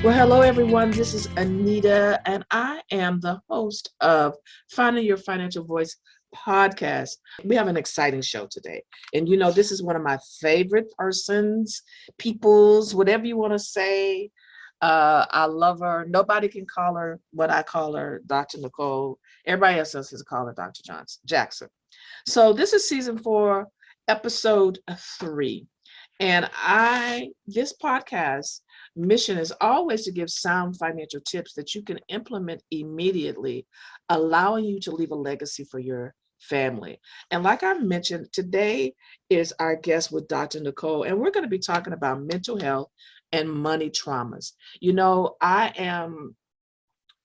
Well, hello, everyone. This is Anita, and I am the host of Finding Your Financial Voice podcast. We have an exciting show today. And this is one of my favorite persons, peoples, whatever you want to say. I love her. Nobody can call her what I call her, Dr. Nicole. Everybody else has to call her Dr. Jackson. So this is season 4, episode 3. And this podcast mission is always to give sound financial tips that you can implement immediately, allowing you to leave a legacy for your family. And like I mentioned, today is our guest with Dr. Nicole, and we're going to be talking about mental health and money traumas. I am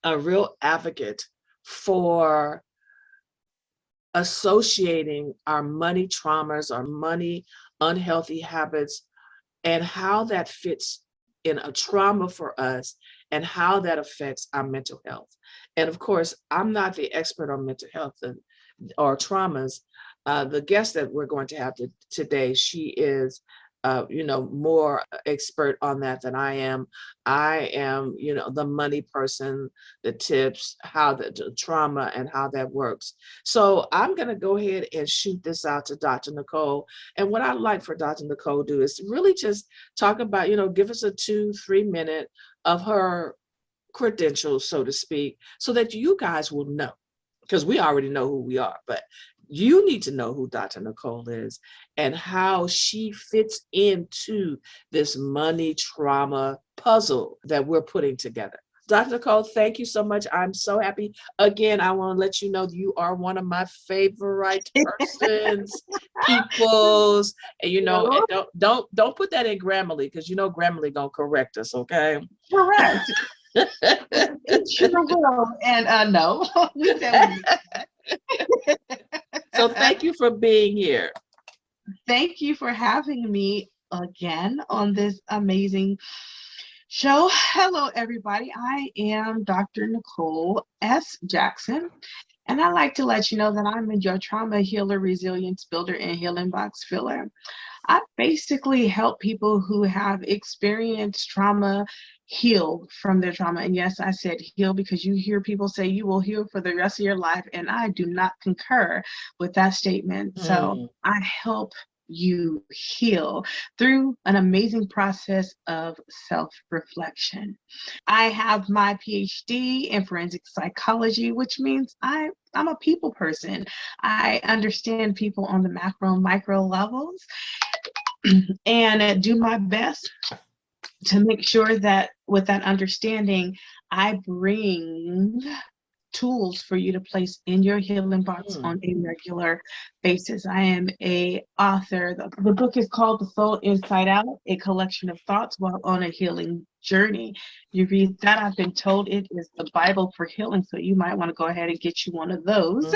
a real advocate for associating our money traumas, our money unhealthy habits, and how that fits in a trauma for us and how that affects our mental health. And of course, I'm not the expert on mental health or traumas. The guest that we're going to have today, she is more expert on that than I am. I am, the money person, the tips, how the trauma and how that works. So I'm going to go ahead and shoot this out to Dr. Nicole. And what I'd like for Dr. Nicole to do is really just talk about, give us a 2-3 minute of her credentials, so to speak, so that you guys will know, because we already know who we are, but you need to know who Dr. Nicole is and how she fits into this money trauma puzzle that we're putting together. Dr. Nicole, thank you so much. I'm so happy. Again, I want to let you know that you are one of my favorite persons, peoples, and and don't put that in Grammarly, because Grammarly gonna correct us, okay? Correct. It sure will. And no, we said So thank you for being here. Thank you for having me again on this amazing show. Hello, everybody. I am Dr. Nicole S. Jackson, and I'd like to let you know that I'm your trauma healer, resilience builder, and healing box filler. I basically help people who have experienced trauma heal from their trauma. And yes, I said heal because you hear people say you will heal for the rest of your life. And I do not concur with that statement. So I help you heal through an amazing process of self-reflection. I have my PhD in forensic psychology, which means I'm a people person. I understand people on the macro and micro levels and do my best to make sure that with that understanding, I bring tools for you to place in your healing box on a regular basis. I am a author. The book is called The Soul Inside Out, a collection of thoughts while on a healing journey. You read that, I've been told it is the Bible for healing, so you might want to go ahead and get you one of those.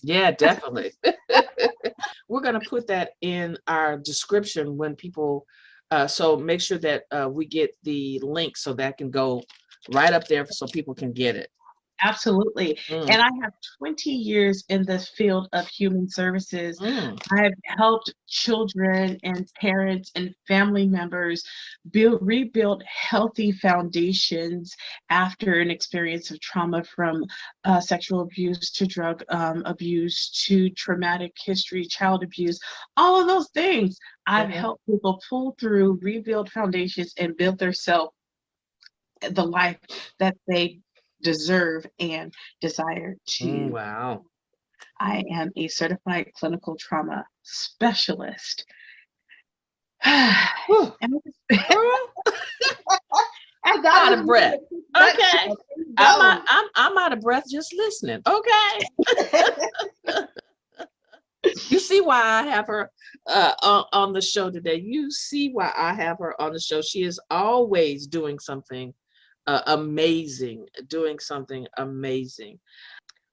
Yeah, definitely. We're going to put that in our description when people, so make sure that we get the link so that can go right up there so people can get it. Absolutely. And I have 20 years in the field of human services. I've helped children and parents and family members rebuild healthy foundations after an experience of trauma, from sexual abuse to drug abuse to traumatic history, child abuse, all of those things. I've helped people pull through, rebuild foundations, and build the life that they deserve and desire to. Wow. I am a certified clinical trauma specialist. I'm out of breath. Okay. I'm out of breath just listening. Okay. You see why I have her on the show today. You see why I have her on the show. She is always doing something amazing.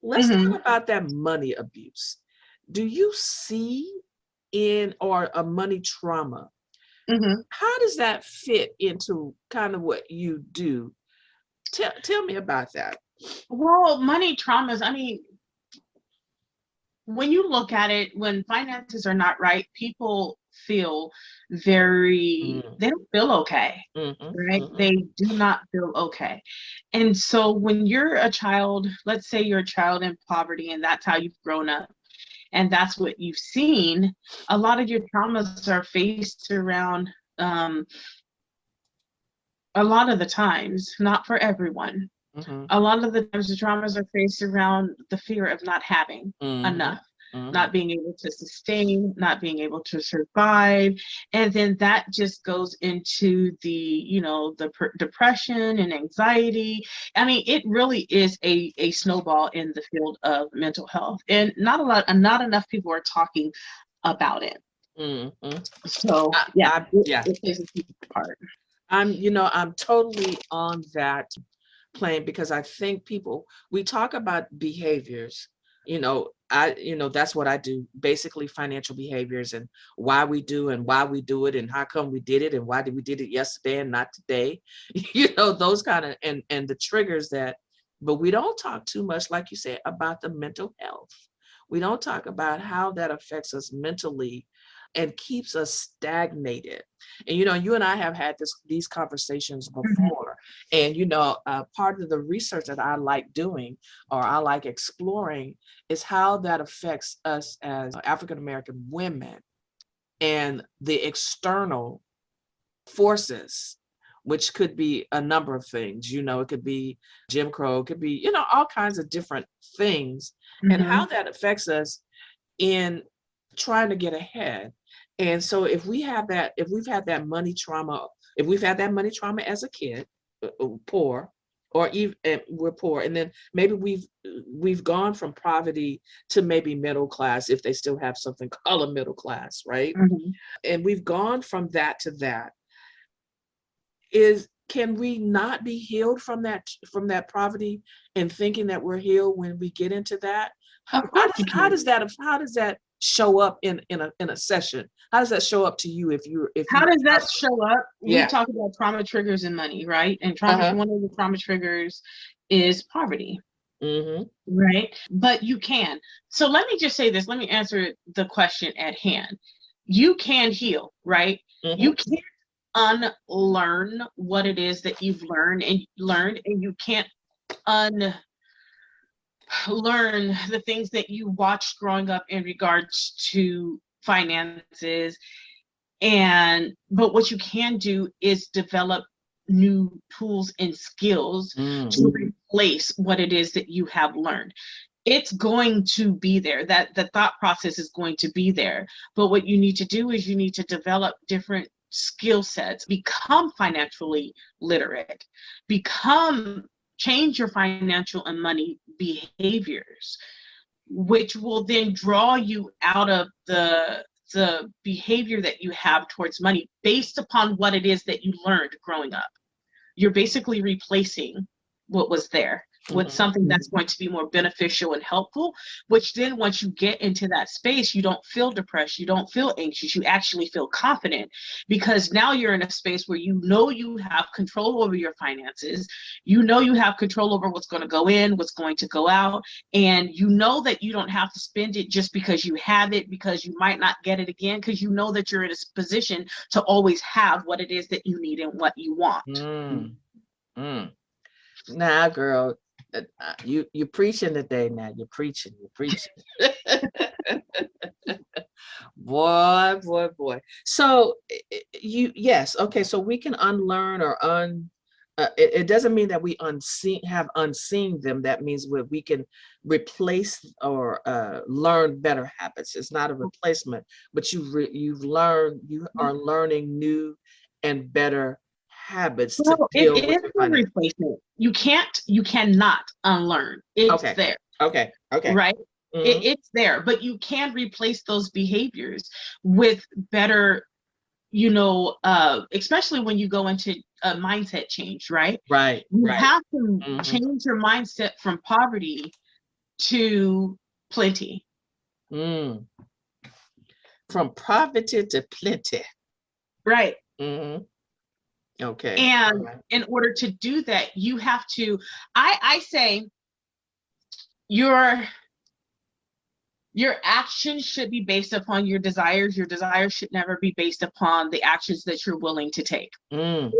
Let's talk about that money abuse. Do you see or a money trauma? How does that fit into kind of what you do? Tell me about that. Well, money traumas, when you look at it, when finances are not right, people feel very, they don't feel okay, right? They do not feel okay. And so when you're a child, let's say you're a child in poverty and that's how you've grown up and that's what you've seen, a lot of your traumas are faced around, a lot of the times, not for everyone, a lot of the times the traumas are faced around the fear of not having enough, not being able to sustain, not being able to survive. And then that just goes into the, you know, the depression and anxiety. I mean, it really is a snowball in the field of mental health. And not enough people are talking about it. So yeah, it plays a huge part. I'm totally on that plane because I think we talk about behaviors, that's what I do, basically financial behaviors and why we do it and how come we did it and why did we did it yesterday and not today, those kind of, and the triggers but we don't talk too much, like you said, about the mental health. We don't talk about how that affects us mentally and keeps us stagnated. And, you and I have had these conversations before. And, part of the research that I like doing or I like exploring is how that affects us as African-American women and the external forces, which could be a number of things. It could be Jim Crow, it could be, all kinds of different things, and how that affects us in trying to get ahead. And so if we've had that money trauma as a kid, poor, or even we're poor, and then maybe we've gone from poverty to maybe middle class, if they still have something called a middle class, right? And we've gone from that to that. Can we not be healed from that poverty and thinking that we're healed when we get into that? How does that show up in a session? How does that show up to you how does that show up? Yeah. We talk about trauma triggers and money, right? And trauma, one of the trauma triggers is poverty. Right? But you can. So let me just say this. Let me answer the question at hand. You can heal, right? You can't unlearn what it is that you've learned, and you can't unlearn the things that you watched growing up in regards to finances. But what you can do is develop new tools and skills to replace what it is that you have learned. It's going to be there, that the thought process is going to be there. But what you need to do is you need to develop different skill sets, become financially literate, change your financial and money behaviors, which will then draw you out of the behavior that you have towards money based upon what it is that you learned growing up. You're basically replacing what was there with something that's going to be more beneficial and helpful, which then once you get into that space, you don't feel depressed, you don't feel anxious, you actually feel confident, because now you're in a space where you have control over your finances, you have control over what's going to go in, what's going to go out, and you know that you don't have to spend it just because you have it, because you might not get it again, because you know that you're in a position to always have what it is that you need and what you want. Nah, girl, you're preaching today. Now you're preaching. Boy. So yes, okay. So we can unlearn or it doesn't mean that we have unseen them. That means we can replace or learn better habits. It's not a replacement, but you are learning new and better habits to deal with your finances. Replacement. You cannot unlearn. It's there. Okay. Right? It's there, but you can replace those behaviors with better, especially when you go into a mindset change, right? Right. You have to change your mindset from poverty to plenty. From poverty to plenty. Right. Okay. And in order to do that, you have to, I say, Your actions should be based upon your desires. Your desires should never be based upon the actions that you're willing to take. Mm.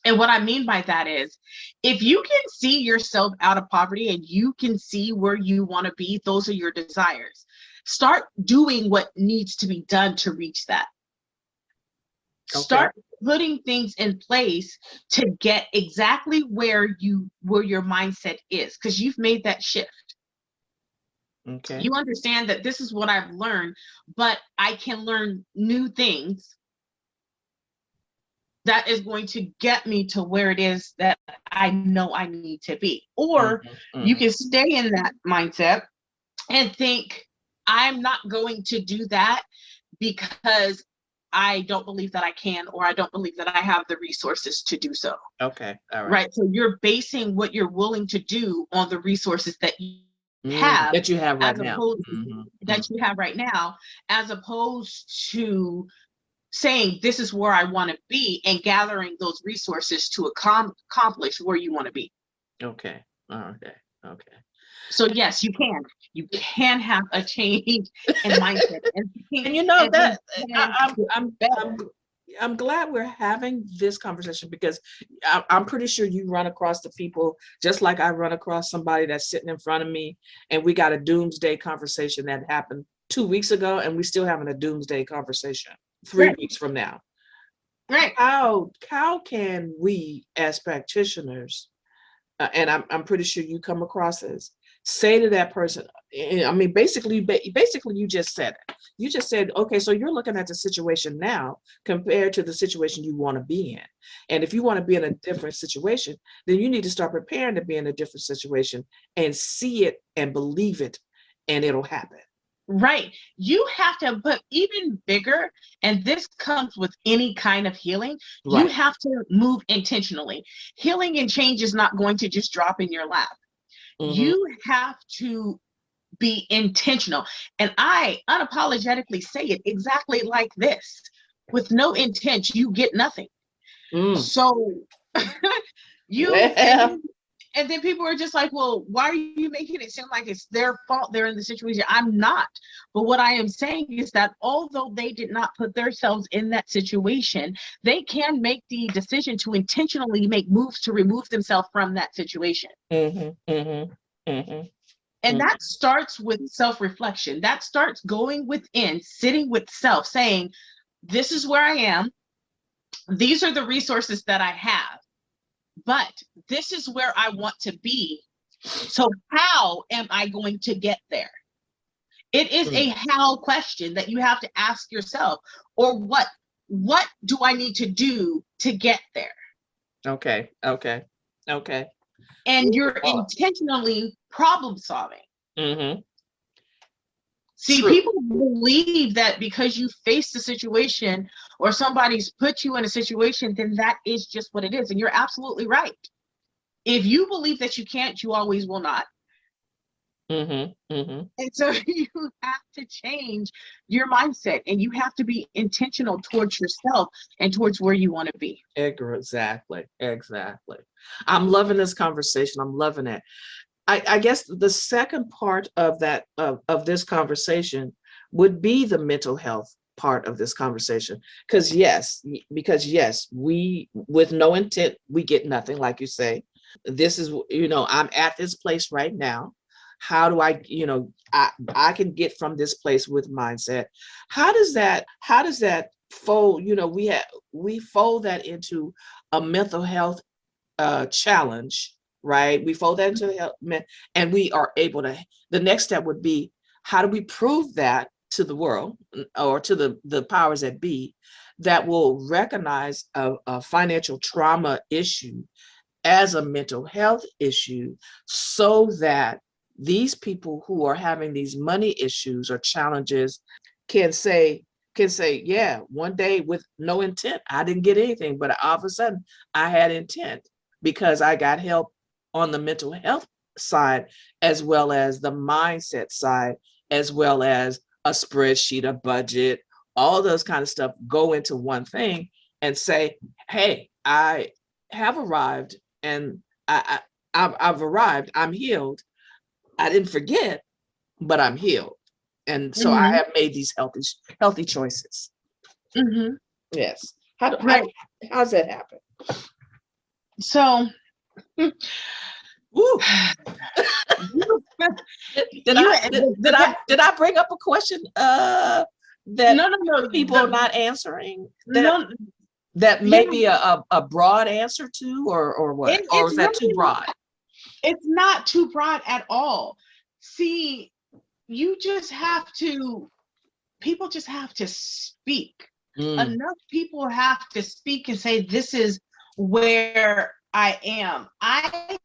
And what I mean by that is, if you can see yourself out of poverty and you can see where you want to be, those are your desires. Start doing what needs to be done to reach that. Okay. Start putting things in place to get exactly where your mindset is, because you've made that shift. Okay. You understand that this is what I've learned, but I can learn new things that is going to get me to where it is that I know I need to be. Or you can stay in that mindset and think, I'm not going to do that because I don't believe that I can, or I don't believe that I have the resources to do so. Okay. All right. Right. So you're basing what you're willing to do on the resources that you have, that you have right as now. opposed that you have right now, as opposed to saying this is where I want to be and gathering those resources to accomplish where you want to be. Okay. Okay. Okay. So yes, you can have a change in mindset. And you know that I'm glad we're having this conversation, because I'm pretty sure you run across the people just like I run across somebody that's sitting in front of me, and we got a doomsday conversation that happened 2 weeks ago, and we still having a doomsday conversation 3 weeks from now. Right. How can we as practitioners, and I'm pretty sure you come across this, say to that person, I mean, basically you just said it. You just said, okay, so you're looking at the situation now compared to the situation you want to be in. And if you want to be in a different situation, then you need to start preparing to be in a different situation and see it and believe it, and it'll happen. Right. You have to put even bigger, and this comes with any kind of healing. Right. You have to move intentionally. Healing and change is not going to just drop in your lap. You have to be intentional. And I unapologetically say it exactly like this: with no intent, you get nothing. So and then people are just like, well, why are you making it seem like it's their fault they're in the situation? I'm not. But what I am saying is that although they did not put themselves in that situation, they can make the decision to intentionally make moves to remove themselves from that situation. And that starts with self-reflection. That starts going within, sitting with self, saying, this is where I am. These are the resources that I have. But this is where I want to be. So how am I going to get there? It is a how question that you have to ask yourself, or what do I need to do to get there? Okay. And you're intentionally problem solving. See, people believe that because you face the situation or somebody's put you in a situation, then that is just what it is. And you're absolutely right. If you believe that you can't, you always will not. And so you have to change your mindset, and you have to be intentional towards yourself and towards where you want to be. Exactly. I'm loving this conversation. I'm loving it. I guess the second part of that of this conversation would be the mental health part of this conversation. Because yes, we, with no intent, we get nothing, like you say. This is, I'm at this place right now. How do I can get from this place with mindset? How does that fold? We fold that into a mental health challenge. Right? We fold that into health, and we are able to, the next step would be, how do we prove that to the world, or to the powers that be, that will recognize a financial trauma issue as a mental health issue, so that these people who are having these money issues or challenges can say, yeah, one day with no intent, I didn't get anything, but all of a sudden I had intent because I got help on the mental health side, as well as the mindset side, as well as a spreadsheet, a budget, all those kind of stuff go into one thing, and say, hey, I have arrived, and I've arrived, I'm healed. I didn't forget, but I'm healed. And so I have made these healthy choices. Mm-hmm. Yes. Right. How's that happen? So, Woo. Did I bring up a question that no. people are not answering? No, That may be a broad answer to, or what? Or is that too broad? It's not too broad at all. See, people just have to speak. Enough people have to speak and say, this is where I am. I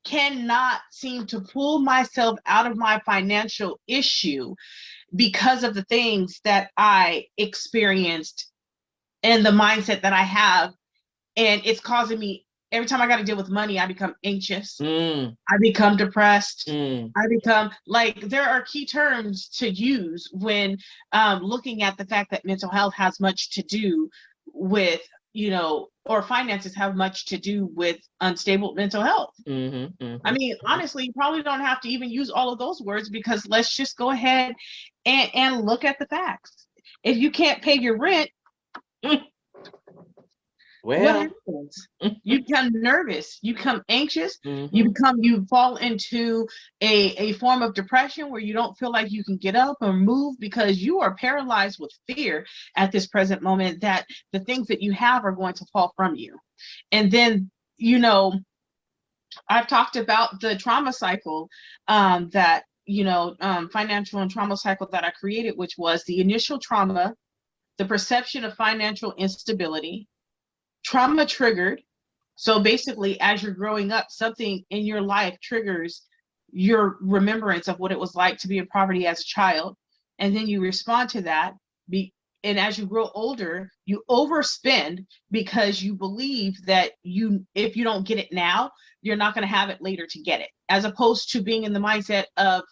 cannot seem to pull myself out of my financial issue because of the things that I experienced and the mindset that I have. And it's causing me, every time I got to deal with money, I become anxious. I become depressed. I become there are key terms to use when looking at the fact that mental health has much to do with, or finances have much to do with unstable mental health. I mean, honestly, you probably don't have to even use all of those words, because let's just go ahead and look at the facts. If you can't pay your rent, what happens? You become nervous, you become anxious, you fall into a form of depression where you don't feel like you can get up or move because you are paralyzed with fear at this present moment that the things that you have are going to fall from you. And then, I've talked about the trauma cycle that, financial and trauma cycle that I created, which was the initial trauma, the perception of financial instability, trauma triggered. So basically, as you're growing up, something in your life triggers your remembrance of what it was like to be in poverty as a child. And then you respond to that. And as you grow older, you overspend because you believe that if you don't get it now, you're not going to have it later to get it. As opposed to being in the mindset of,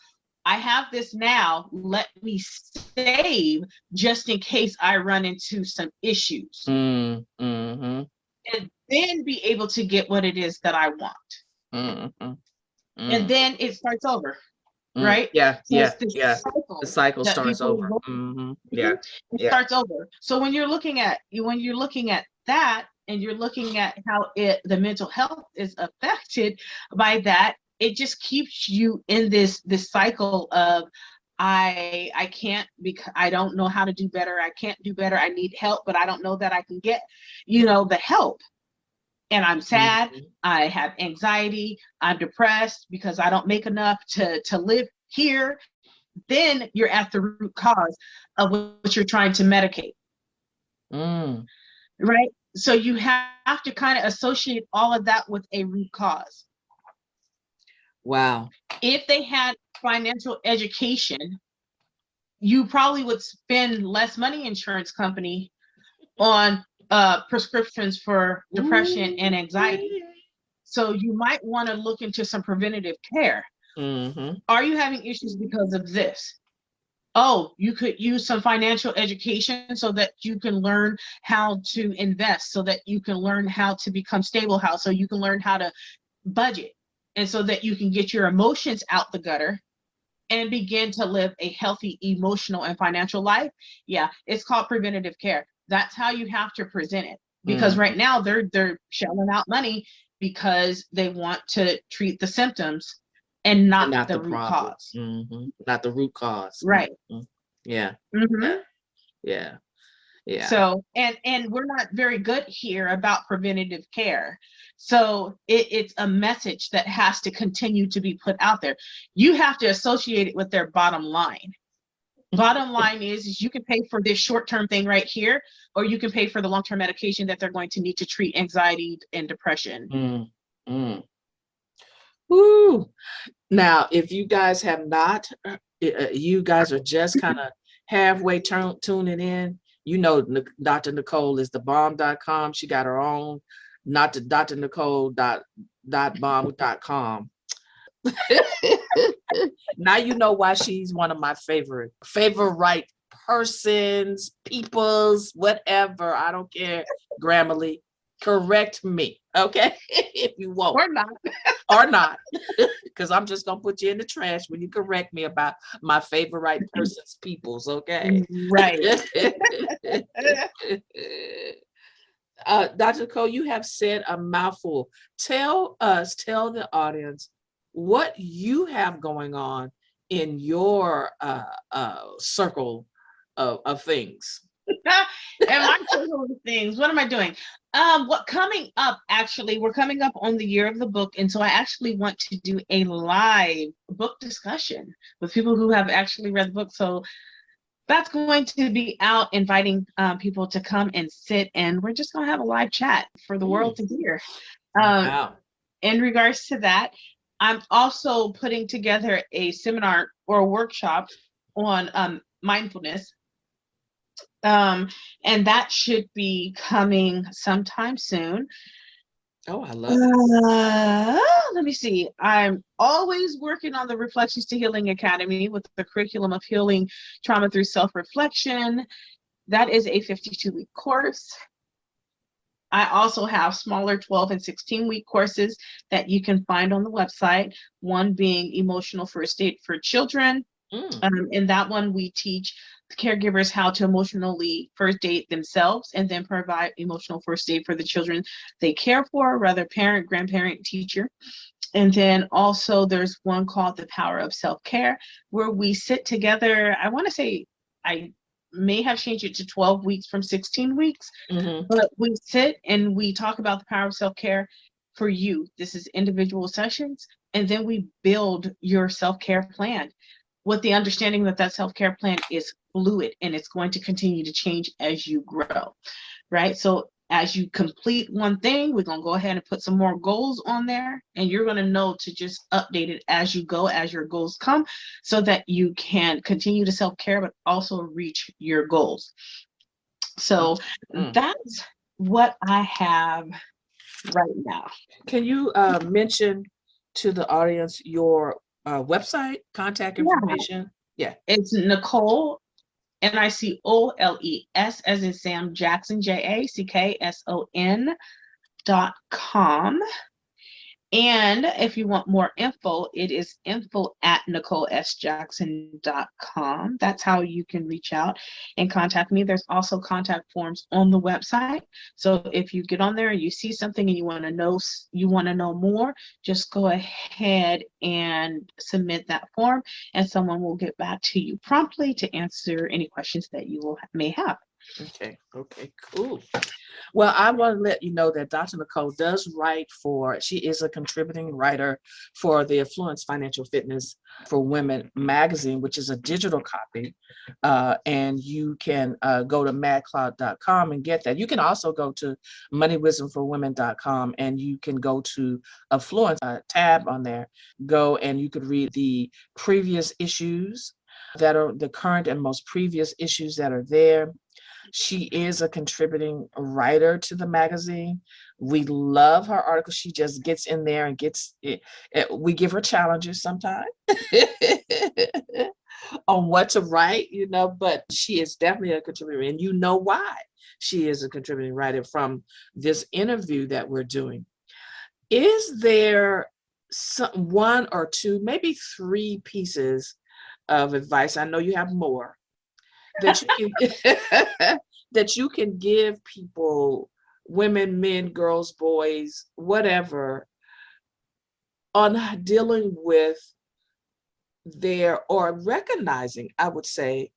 I have this now, let me save just in case I run into some issues. And then be able to get what it is that I want. And then it starts over, right? Yeah, so yeah, cycle the cycle starts over. It starts over. So when you're looking at that, and you're looking at how the mental health is affected by that, it just keeps you in this cycle of, I can't, because I don't know how to do better. I can't do better. I need help, but I don't know that I can get, the help. And I'm sad. I have anxiety. I'm depressed because I don't make enough to live here. Then you're at the root cause of what you're trying to medicate. Right? So you have to kind of associate all of that with a root cause. Wow. If they had financial education, you probably would spend less money, insurance company, on prescriptions for depression and anxiety. So you might want to look into some preventative care. Are you having issues because of this? Oh, you could use some financial education so that you can learn how to invest, so that you can learn how to become stable, so you can learn how to budget, and so that you can get your emotions out the gutter and begin to live a healthy emotional and financial life. Yeah, it's called preventative care. That's how you have to present it. Because right now they're shelling out money because they want to treat the symptoms and not the root cause. Not the root cause. Right. Yeah. Yeah. So, and we're not very good here about preventative care. So it's a message that has to continue to be put out there. You have to associate it with their bottom line. Bottom line is you can pay for this short-term thing right here, or you can pay for the long-term medication that they're going to need to treat anxiety and depression. Woo. Now, if you guys have not, you guys are just kind of halfway tuning in, Dr. Nicole is thebomb.com. She got her own, not to drnicole.bomb.com. Now you know why she's one of my favorite persons, peoples, whatever. I don't care. Grammarly, correct me, okay? If you won't. Or not. or not, because I'm just gonna put you in the trash when you correct me about my favorite person's peoples, okay? Right. Dr. Cole, you have said a mouthful. Tell the audience what you have going on in your circle of things. And my total things, what am I doing? What coming up, actually, we're coming up on the year of the book. And so I actually want to do a live book discussion with people who have actually read the book. So that's going to be out, inviting people to come and sit, and we're just going to have a live chat for the world to hear. Wow. In regards to that, I'm also putting together a seminar or a workshop on mindfulness. And that should be coming sometime soon. Oh, I love it. Let me see. I'm always working on the Reflections to Healing Academy with the curriculum of healing trauma through self-reflection. That is a 52-week course. I also have smaller 12 and 16-week courses that you can find on the website, one being Emotional First Aid for Children. In that one, we teach caregivers how to emotionally first aid themselves and then provide emotional first aid for the children they care for, whether parent, grandparent, teacher. And then also there's one called The Power of Self-Care, where we sit together. I want to say I may have changed it to 12 weeks from 16 weeks, but we sit and we talk about the power of self-care for you. This is individual sessions, and then we build your self-care plan with the understanding that that self-care plan is fluid and it's going to continue to change as you grow, right? So as you complete one thing, we're going to go ahead and put some more goals on there, and you're going to know to just update it as you go, as your goals come, so that you can continue to self-care, but also reach your goals. So that's what I have right now. Can you mention to the audience your website, contact information? Yeah. It's Nicole, NICOLES, as in Sam, Jackson, JACKSON.com. And if you want more info, it is info@NicoleSJackson.com. That's how you can reach out and contact me. There's also contact forms on the website. So if you get on there and you see something and you want to know more, just go ahead and submit that form, and someone will get back to you promptly to answer any questions that you may have. Okay, cool. Well, I want to let you know that Dr. Nicole does write she is a contributing writer for the Affluence Financial Fitness for Women magazine, which is a digital copy. And you can go to madcloud.com and get that. You can also go to moneywisdomforwomen.com and you can go to Affluence tab on there. Go and you could read the previous issues that are the current and most previous issues that are there. She is a contributing writer to the magazine. We love her articles. She just gets in there and gets it. We give her challenges sometimes on what to write, but she is definitely a contributor. And you know why she is a contributing writer from this interview that we're doing. Is there one or two, maybe three pieces of advice? I know you have more that you can that you can give people, women, men, girls, boys, whatever, on dealing with or recognizing, I would say,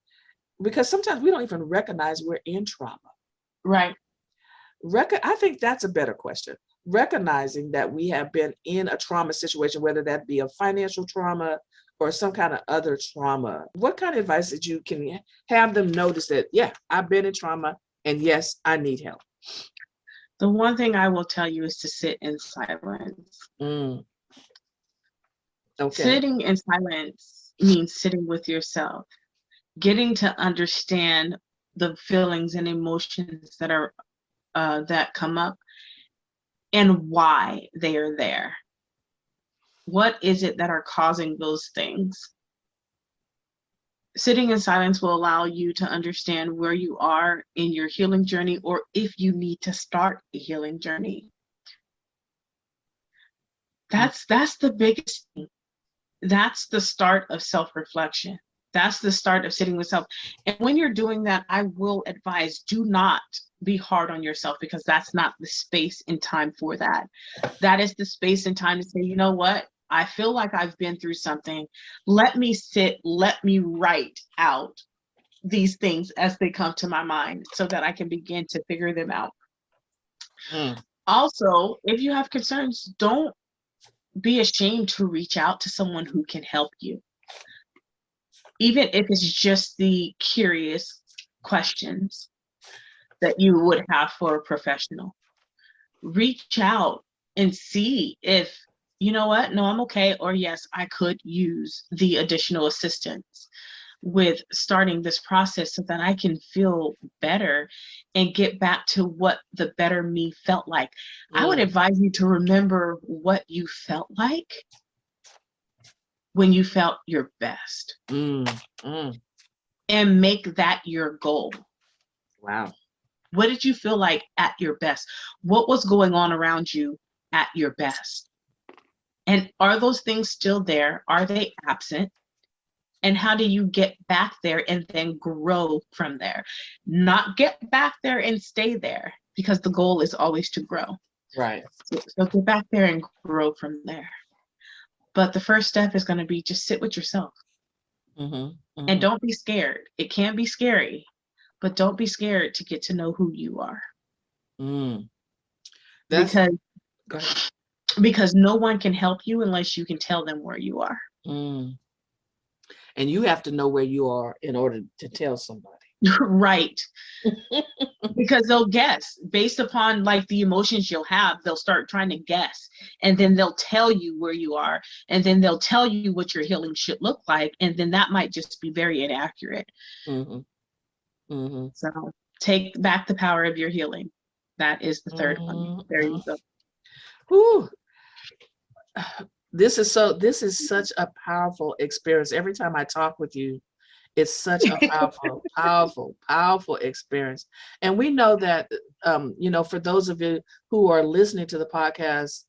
because sometimes we don't even recognize we're in trauma. Right. I think that's a better question. Recognizing that we have been in a trauma situation, whether that be a financial trauma or some kind of other trauma. What kind of advice that you can have them notice that, yeah, I've been in trauma and yes, I need help? The one thing I will tell you is to sit in silence. Okay. Sitting in silence means sitting with yourself, getting to understand the feelings and emotions that are that come up and why they are there. What is it that are causing those things? Sitting in silence will allow you to understand where you are in your healing journey, or if you need to start a healing journey. That's the biggest thing. That's the start of self-reflection. That's the start of sitting with self. And when you're doing that, I will advise, do not be hard on yourself, because that's not the space and time for that. That is the space and time to say, you know what? I feel like I've been through something. Let me sit, let me write out these things as they come to my mind so that I can begin to figure them out. Also, if you have concerns, don't be ashamed to reach out to someone who can help you. Even if it's just the curious questions that you would have for a professional. Reach out and see if, you know what, no, I'm okay, or yes, I could use the additional assistance with starting this process so that I can feel better and get back to what the better me felt like. I would advise you to remember what you felt like when you felt your best, and make that your goal. Wow. What did you feel like at your best? What was going on around you at your best? And are those things still there? Are they absent? And how do you get back there and then grow from there? Not get back there and stay there, because the goal is always to grow. Right. So get back there and grow from there. But the first step is going to be just sit with yourself. And don't be scared. It can be scary, but don't be scared to get to know who you are. Because no one can help you unless you can tell them where you are. And you have to know where you are in order to tell somebody. Right. Because they'll guess based upon like the emotions you'll have. They'll start trying to guess, and then they'll tell you where you are, and then they'll tell you what your healing should look like, and then that might just be very inaccurate. So take back the power of your healing. That is the third one. There you go. Whew. This is such a powerful experience. Every time I talk with you, it's such a powerful experience. And we know that, for those of you who are listening to the podcast,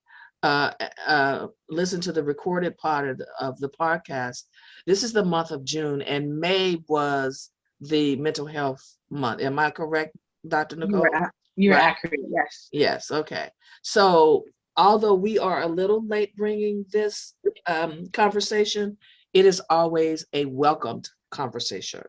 listen to the recorded part of the podcast. This is the month of June, and May was the mental health month. Am I correct, Dr. Nicole? You're accurate. Yes. Yes. Okay. So although we are a little late bringing this conversation, it is always a welcomed conversation.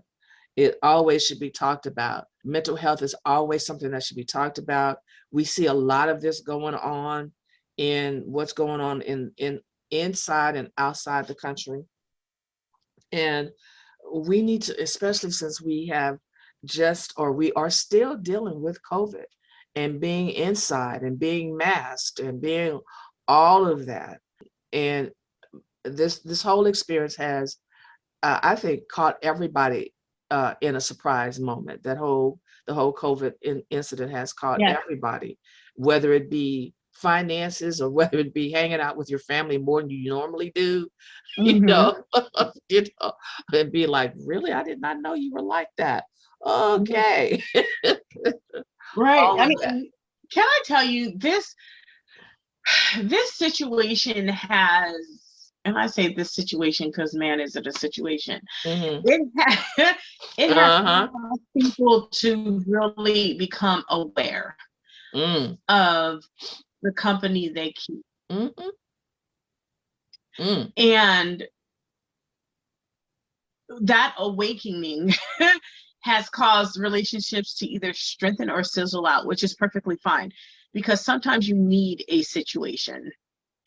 It always should be talked about. Mental health is always something that should be talked about. We see a lot of this going on in what's going on in inside and outside the country. And we need to, especially since we are still dealing with COVID and being inside and being masked and being all of that. And this whole experience has, I think, caught everybody in a surprise moment. The whole COVID incident has caught everybody, whether it be finances or whether it be hanging out with your family more than you normally do, and be like, really, I did not know you were like that. Okay. Right. I mean, can I tell you, this situation has, and I say this situation because, man, is it a situation? It has caused people to really become aware of the company they keep. And that awakening has caused relationships to either strengthen or sizzle out, which is perfectly fine, because sometimes you need a situation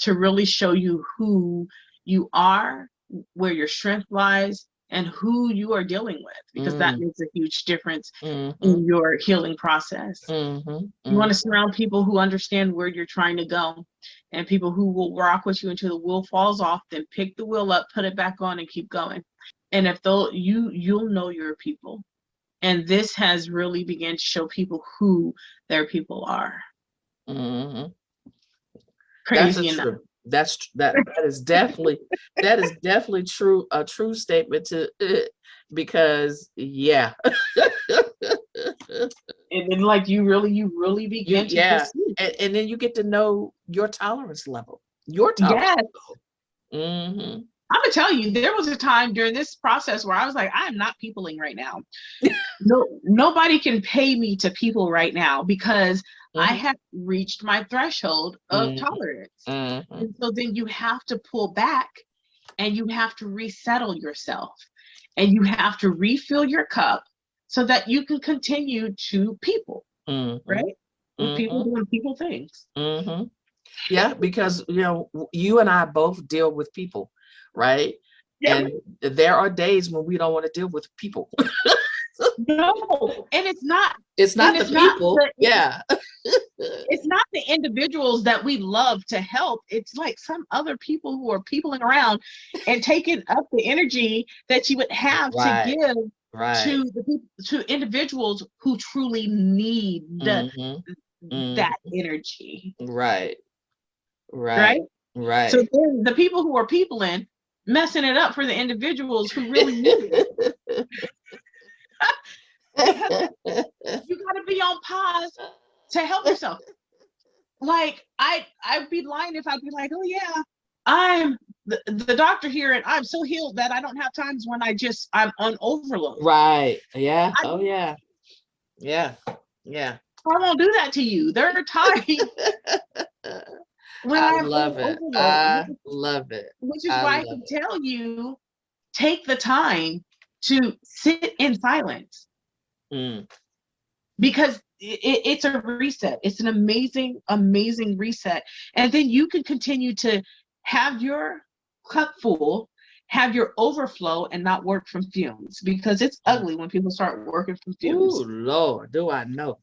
to really show you who you are, where your strength lies, and who you are dealing with, because that makes a huge difference in your healing process. You want to surround people who understand where you're trying to go, and people who will rock with you until the wheel falls off, then pick the wheel up, put it back on, and keep going. And if you'll know your people. And this has really begun to show people who their people are. Crazy enough. That is definitely true, a true statement to because and then like you really begin to and then you get to know your tolerance level. Your tolerance Yes. level. Mm-hmm. I'm gonna tell you, there was a time during this process where I was like, I am not peopling right now. No, nobody can pay me to people right now because I Mm-hmm. have reached my threshold of Mm-hmm. tolerance. Mm-hmm. And so then you have to pull back and you have to resettle yourself and you have to refill your cup so that you can continue to people, Mm-hmm. right? With people Mm-hmm. doing people things. Mm-hmm. Yeah, because you and I both deal with people, right? Yeah. And there are days when we don't want to deal with people. No, and it's not, It's and not the it's not people. the, Yeah. it's not the individuals that we love to help. It's like some other people who are peopling around and taking up the energy that you would have to Right. give Right. to to individuals who truly need Mm-hmm. that Mm-hmm. energy, Right. right? Right. So Right. then the people who are peopling messing it up for the individuals who really need it, because you got to be on pause to help yourself. Like I'd be lying if I'd be like, oh yeah, I'm the doctor here and I'm so healed that I don't have times when I'm on overload. Right. Yeah. I, Oh yeah. Yeah. Yeah. I won't do that to you. There are times when I I'm love on it. overload, I love it. which is I why I love can it. tell you, take the time to sit in silence Mm. because it's a reset. It's an amazing, amazing reset. And then you can continue to have your cup full, have your overflow, and not work from fumes because it's Mm. ugly when people start working from Ooh, fumes. Lord, do I know?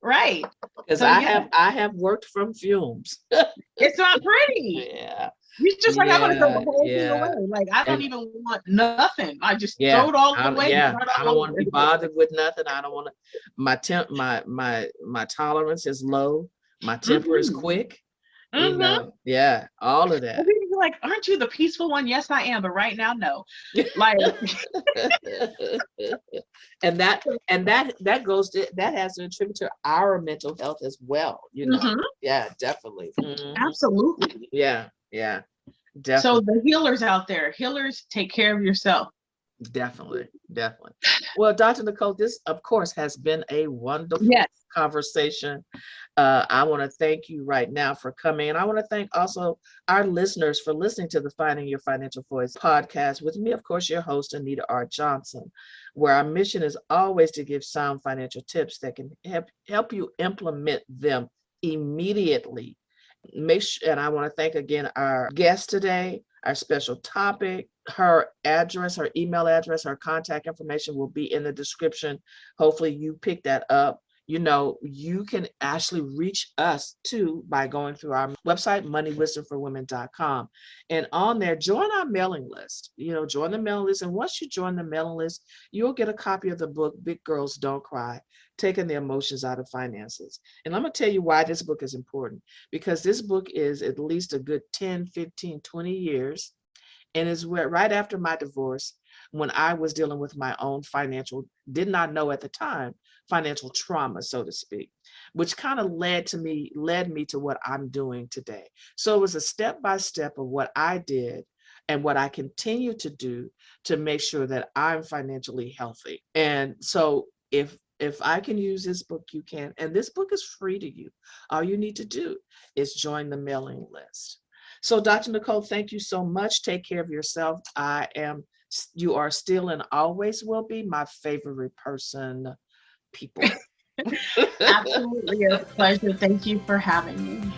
Right. Because So, yeah, I have worked from fumes. it's not pretty. Yeah. You just like, I want to throw the Yeah. whole thing Yeah. away. Like, I don't And even want nothing. I just yeah, throw it all away and start I all don't over. want to be bothered with nothing. I don't want to. My tolerance is low. My temper is Mm-hmm. quick. Mm-hmm. Yeah, all of And that. people be like, aren't you the peaceful one? Yes, I am. But right now, no. Like, And that goes to that has to attribute to our mental health as well. mhm, Yeah, definitely. Mhm. absolutely. Yeah, yeah, So definitely. the healers out there, healers, take care of yourself. Definitely, definitely. Well, Dr. Nicole, this, of course, has been a wonderful Yes. conversation. I want to thank you right now for coming. And I want to thank also our listeners for listening to the Finding Your Financial Voice podcast with me, of course, your host, Anita R Johnson, where our mission is always to give sound financial tips that can help you implement them immediately. And I want to thank again our guest today, our special topic. Her address, her email address, her contact information will be in the description. Hopefully you pick that up. You can actually reach us too by going through our website, moneywisdomforwomen.com. And on there, join our mailing list. Join the mailing list. And once you join the mailing list, you'll get a copy of the book, Big Girls Don't Cry, Taking the Emotions Out of Finances. And I'm going to tell you why this book is important, because this book is at least a good 10, 15, 20 years. And is where right after my divorce, when I was dealing with my own did not know at the time, financial trauma, so to speak, which kind of led me to what I'm doing today. So it was a step-by-step of what I did and what I continue to do to make sure that I'm financially healthy. And so if I can use this book, you can. And this book is free to you. All you need to do is join the mailing list. So, Dr. Nicole, thank you so much. Take care of yourself. You are still and always will be my favorite people. Absolutely a pleasure. Thank you for having me.